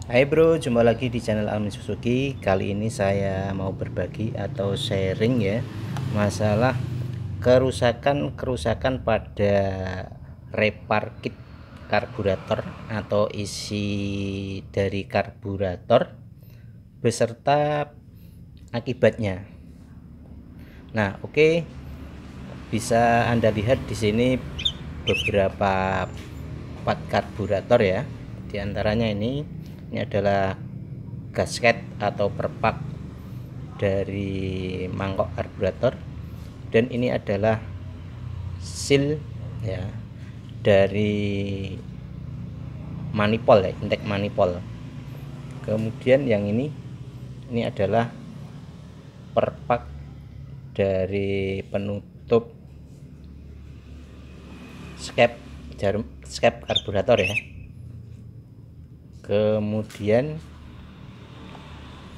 Hai bro, jumpa lagi di channel Almin Suzuki. Kali ini saya mau berbagi atau sharing ya masalah kerusakan pada repar kit karburator atau isi dari karburator beserta akibatnya. Nah, oke. Bisa Anda lihat di sini beberapa part karburator ya. Di antaranya ini adalah gasket atau perpak dari mangkok karburator, dan ini adalah seal ya dari manifold ya, intake manifold. Kemudian yang ini adalah perpak dari penutup jarum skep karburator ya. Kemudian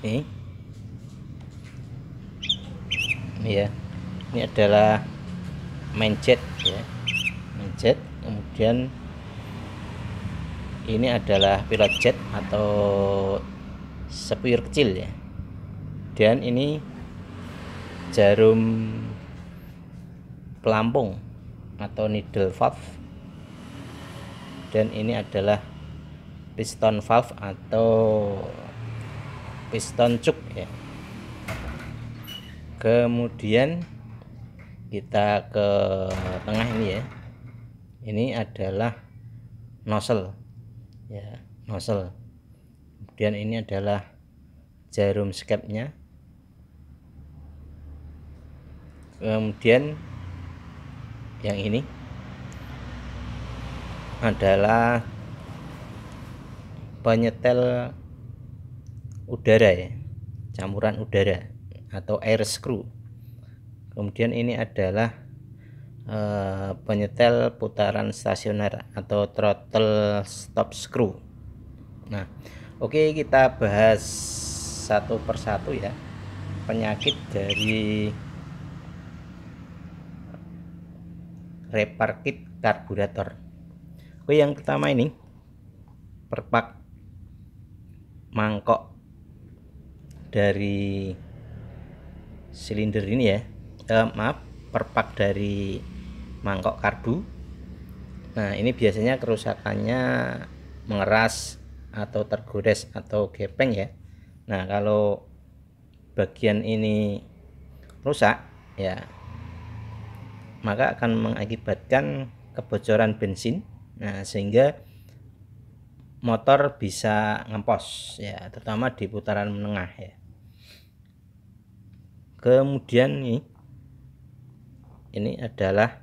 ini ya, ini adalah main jet ya, main jet. Kemudian ini adalah pilot jet atau spuyur kecil ya, dan ini jarum pelampung atau needle valve, dan ini adalah piston valve atau piston cuk ya. Kemudian kita ke tengah ini ya, ini adalah nozzle ya, nozzle. Kemudian ini adalah jarum skepnya. Kemudian yang ini adalah penyetel udara ya, campuran udara atau air screw. Kemudian ini adalah penyetel putaran stasioner atau throttle stop screw. Nah, oke, kita bahas satu persatu ya penyakit dari repar kit karburator. Oke, yang pertama ini perpak mangkok dari silinder ini ya, perpak dari mangkok karbu. Nah, ini biasanya kerusakannya mengeras atau tergores atau gepeng ya. Nah, kalau bagian ini rusak ya, maka akan mengakibatkan kebocoran bensin. Nah, sehingga motor bisa ngempos ya, terutama di putaran menengah ya. Kemudian ini adalah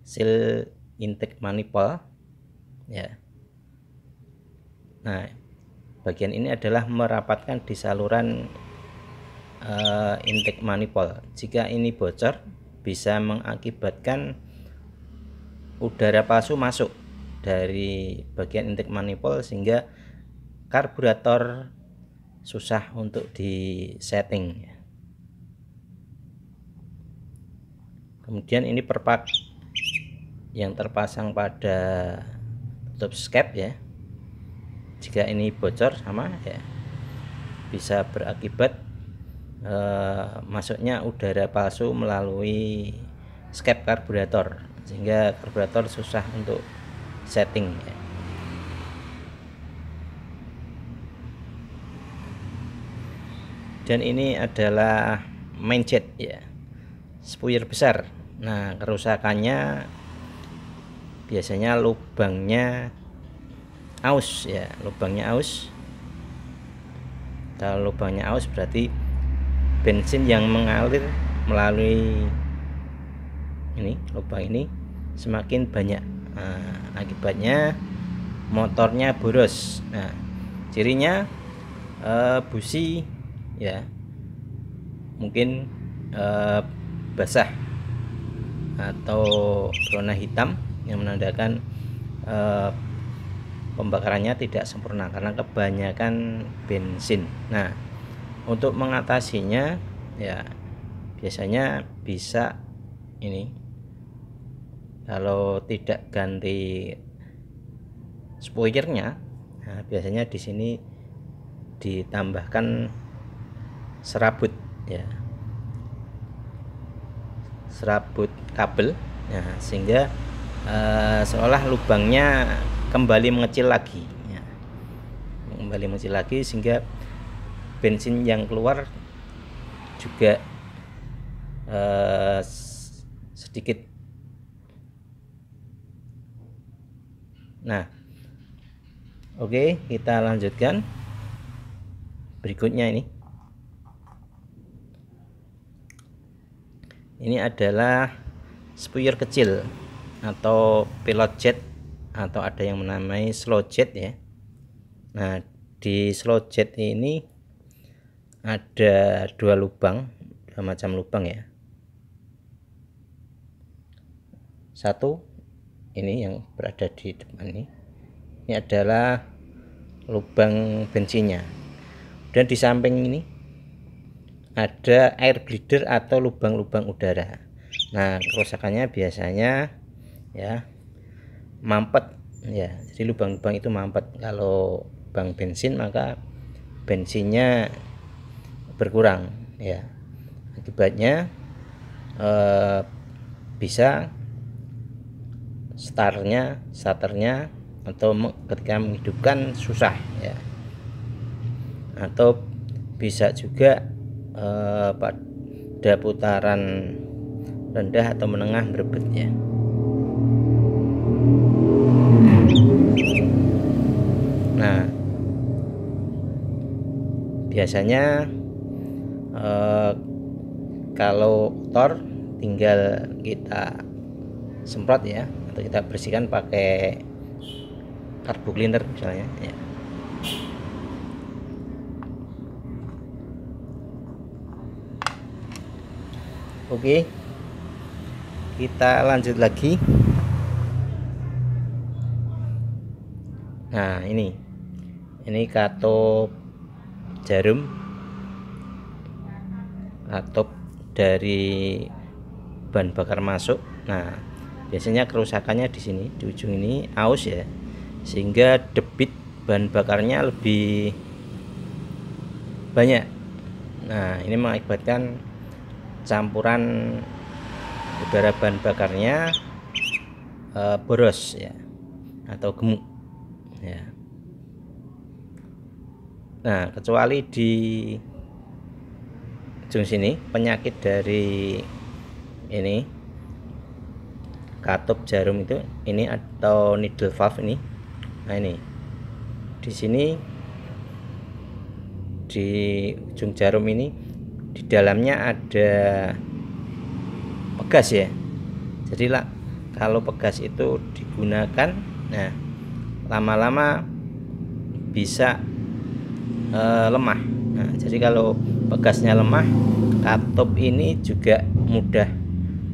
seal intake manifold ya. Nah, bagian ini adalah merapatkan di saluran intake manifold. Jika ini bocor, bisa mengakibatkan udara palsu masuk dari bagian intake manifold sehingga karburator susah untuk disetting. Kemudian ini perpak yang terpasang pada tutup skep ya. Jika ini bocor sama ya, bisa berakibat masuknya udara palsu melalui skep karburator sehingga karburator susah untuk setting ya. Dan ini adalah main jet ya, spuyur besar. Nah, kerusakannya biasanya lubangnya aus ya, lubangnya aus. Kalau lubangnya aus berarti bensin yang mengalir melalui ini lubang ini semakin banyak. Nah, akibatnya motornya boros. Nah, cirinya busi ya, mungkin basah atau berwarna hitam yang menandakan pembakarannya tidak sempurna karena kebanyakan bensin. Nah, untuk mengatasinya ya biasanya bisa ini, kalau tidak ganti spoilernya, Nah, biasanya di sini ditambahkan serabut ya, serabut kabel ya, sehingga seolah lubangnya kembali mengecil lagi ya, kembali mengecil lagi, sehingga bensin yang keluar juga sedikit. Nah, oke, kita lanjutkan berikutnya. Ini adalah spuyur kecil atau pilot jet, atau ada yang menamai slow jet ya. Nah, di slow jet ini ada dua macam lubang ya. Satu ini yang berada di depan ini adalah lubang bensinnya, dan di samping ini ada air bleeder atau lubang-lubang udara. Nah, kerusakannya biasanya ya mampet ya, jadi lubang-lubang itu mampet. Kalau lubang bensin maka bensinnya berkurang ya, akibatnya bisa starternya atau ketika menghidupkan susah ya, atau bisa juga pada putaran rendah atau menengah berebet ya. Nah, biasanya kalau kotor tinggal kita semprot ya, atau kita bersihkan pakai carbo cleaner misalnya ya. Oke, kita lanjut lagi. Nah, ini katup jarum, katup dari bahan bakar masuk. Nah, biasanya kerusakannya di sini, di ujung ini aus ya, sehingga debit bahan bakarnya lebih banyak. Nah, ini mengakibatkan campuran udara bahan bakarnya boros ya, atau gemuk ya. Nah, kecuali di ujung sini penyakit dari ini katup jarum itu ini, atau needle valve ini. Nah, ini di sini di ujung jarum ini di dalamnya ada pegas ya. Jadi lah, kalau pegas itu digunakan, nah lama-lama bisa lemah. Nah, jadi kalau pegasnya lemah, katup ini juga mudah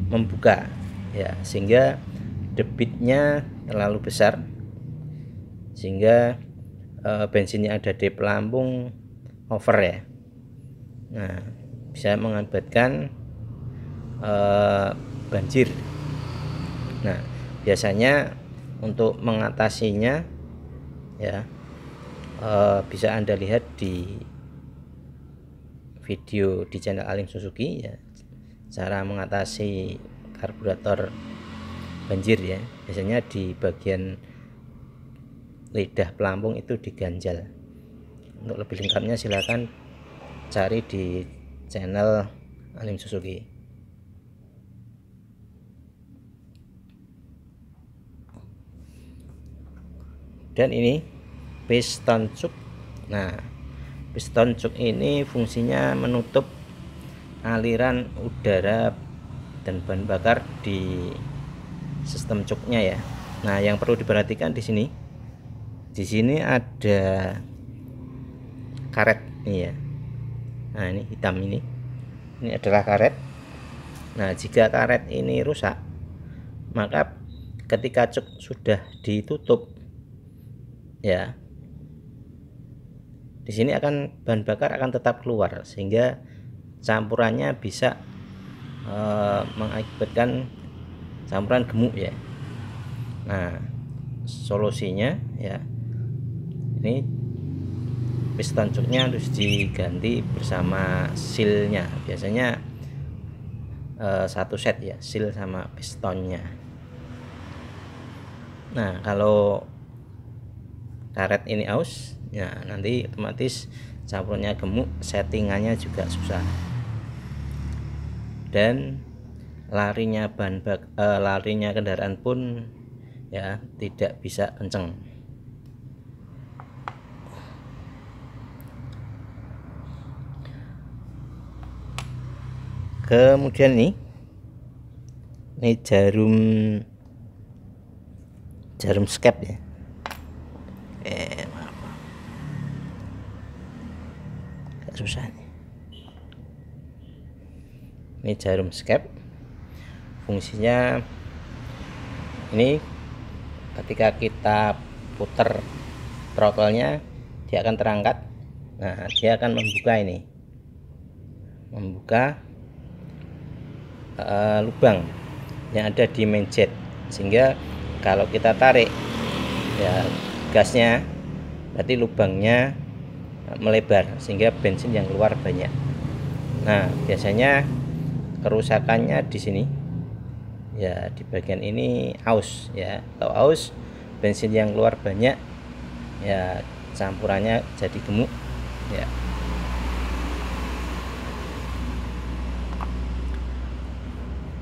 membuka ya, sehingga debitnya terlalu besar, sehingga bensinnya ada di pelampung over ya. Nah, bisa mengakibatkan banjir. Nah, biasanya untuk mengatasinya ya, bisa Anda lihat di video di channel Alim Suzuki ya, cara mengatasi karburator banjir ya. Biasanya di bagian lidah pelampung itu diganjal. Untuk lebih lengkapnya silakan cari di channel Alim Suzuki. Dan ini piston cup. Nah, piston cup ini fungsinya menutup aliran udara dan bahan bakar di sistem cupnya ya. Nah, yang perlu diperhatikan di sini ada karet nih ya. Nah, ini hitam ini adalah karet. Nah, jika karet ini rusak, maka ketika cuk sudah ditutup ya, di sini akan bahan bakar akan tetap keluar, sehingga campurannya bisa mengakibatkan campuran gemuk ya. Nah, solusinya ya, Ini piston joknya harus diganti bersama sealnya, biasanya satu set ya, seal sama pistonnya. Nah kalau karet ini aus ya, nanti otomatis campurnya gemuk, settingannya juga susah, dan larinya larinya kendaraan pun ya tidak bisa kenceng. Kemudian ini jarum skep ya. Maaf. Agak susah nih. Ini jarum skep. Fungsinya ini ketika kita putar throttle-nya, dia akan terangkat. Nah, dia akan membuka ini. Membuka lubang yang ada di main jet, sehingga kalau kita tarik ya gasnya, berarti lubangnya melebar sehingga bensin yang keluar banyak. Nah biasanya kerusakannya di sini ya, di bagian ini aus ya. Kalau aus, bensin yang keluar banyak ya, campurannya jadi gemuk ya.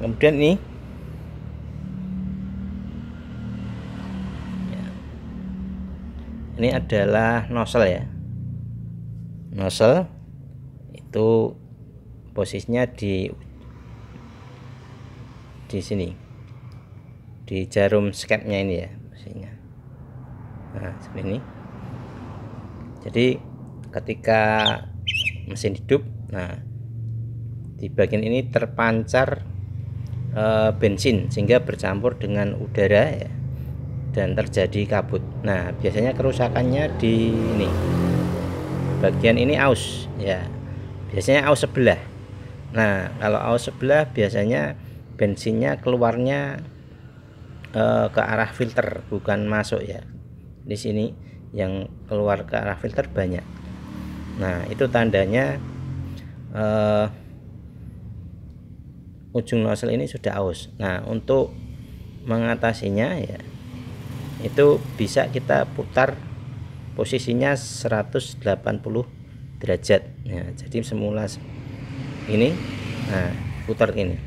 Kemudian ini adalah nozzle ya. Nozzle itu posisinya di sini, di jarum skepnya ini ya posisinya. Nah seperti ini. Jadi ketika mesin hidup, nah di bagian ini terpancar bensin sehingga bercampur dengan udara ya, dan terjadi kabut. Nah biasanya kerusakannya di ini, bagian ini aus ya, biasanya aus sebelah. Nah kalau aus sebelah biasanya bensinnya keluarnya ke arah filter, bukan masuk ya. Di sini yang keluar ke arah filter banyak. Nah itu tandanya ujung nozzle ini sudah aus. Nah untuk mengatasinya ya, itu bisa kita putar posisinya 180 derajat ya. Jadi semula ini, nah putar ini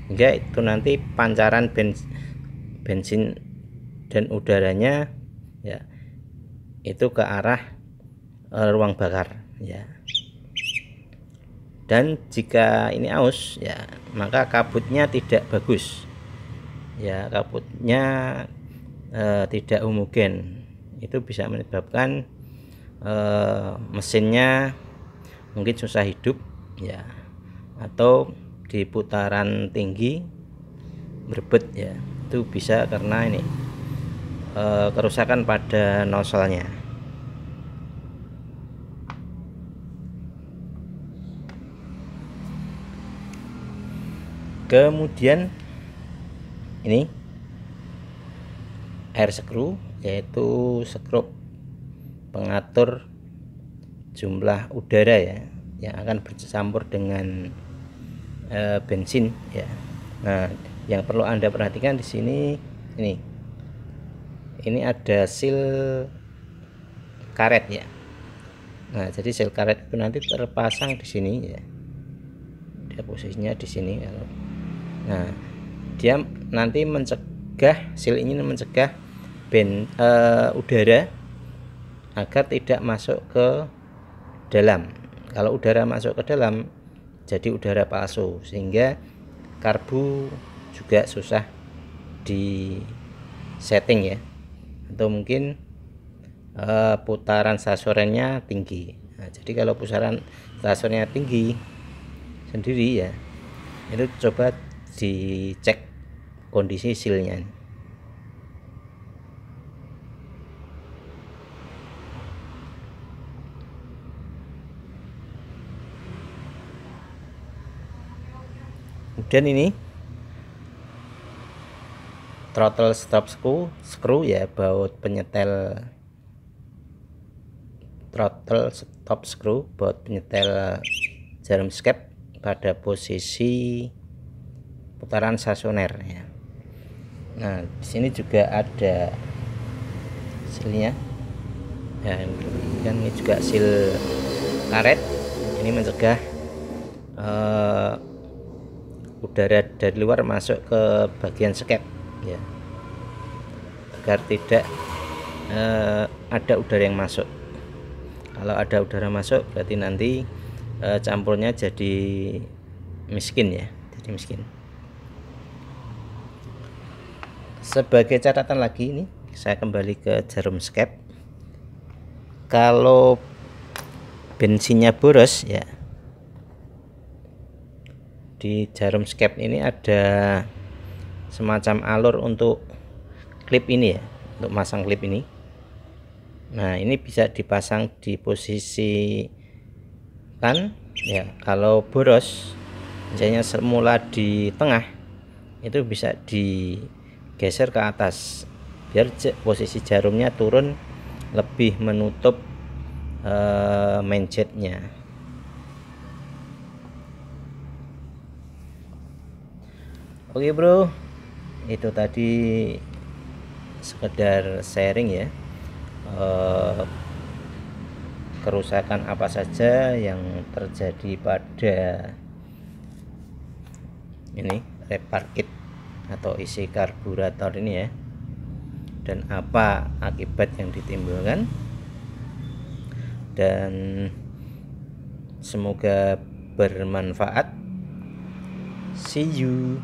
hingga itu nanti pancaran bensin dan udaranya ya itu ke arah ruang bakar ya. Dan jika ini aus ya, maka kabutnya tidak bagus ya, kabutnya tidak homogen. Itu bisa menyebabkan mesinnya mungkin susah hidup ya, atau di putaran tinggi berbet ya. Itu bisa karena ini kerusakan pada nozzle-nya. Kemudian ini air screw, yaitu skrup pengatur jumlah udara ya, yang akan bercampur dengan bensin ya. Nah yang perlu Anda perhatikan di sini, ini ada seal karet ya. Nah jadi seal karet itu nanti terpasang di sini ya, dia posisinya di sini. Nah dia nanti mencegah, seal ini mencegah udara agar tidak masuk ke dalam. Kalau udara masuk ke dalam jadi udara palsu, sehingga karbu juga susah di setting ya, atau mungkin putaran sasorannya tinggi. Nah, jadi kalau putaran sasorannya tinggi sendiri ya, itu coba dicek kondisi sealnya. Kemudian ini throttle stop screw ya, baut penyetel throttle stop screw buat penyetel jarum skep pada posisi putaran stasioner ya. Nah, di sini juga ada silnya. Ya, kan ini juga sil karet. Ini mencegah udara dari luar masuk ke bagian skep ya, agar tidak ada udara yang masuk. Kalau ada udara masuk berarti nanti campurnya jadi miskin ya, jadi miskin. Sebagai catatan lagi, ini saya kembali ke jarum skep. Kalau bensinnya boros ya, di jarum skep ini ada semacam alur untuk klip ini ya, untuk masang klip ini. Nah, ini bisa dipasang di posisi kan ya. Kalau boros, misalnya semula di tengah, itu bisa digeser ke atas biar posisi jarumnya turun lebih menutup main jetnya. Oke bro, itu tadi sekedar sharing ya, kerusakan apa saja yang terjadi pada ini repar kit atau isi karburator ini ya, dan apa akibat yang ditimbulkan, dan semoga bermanfaat. See you.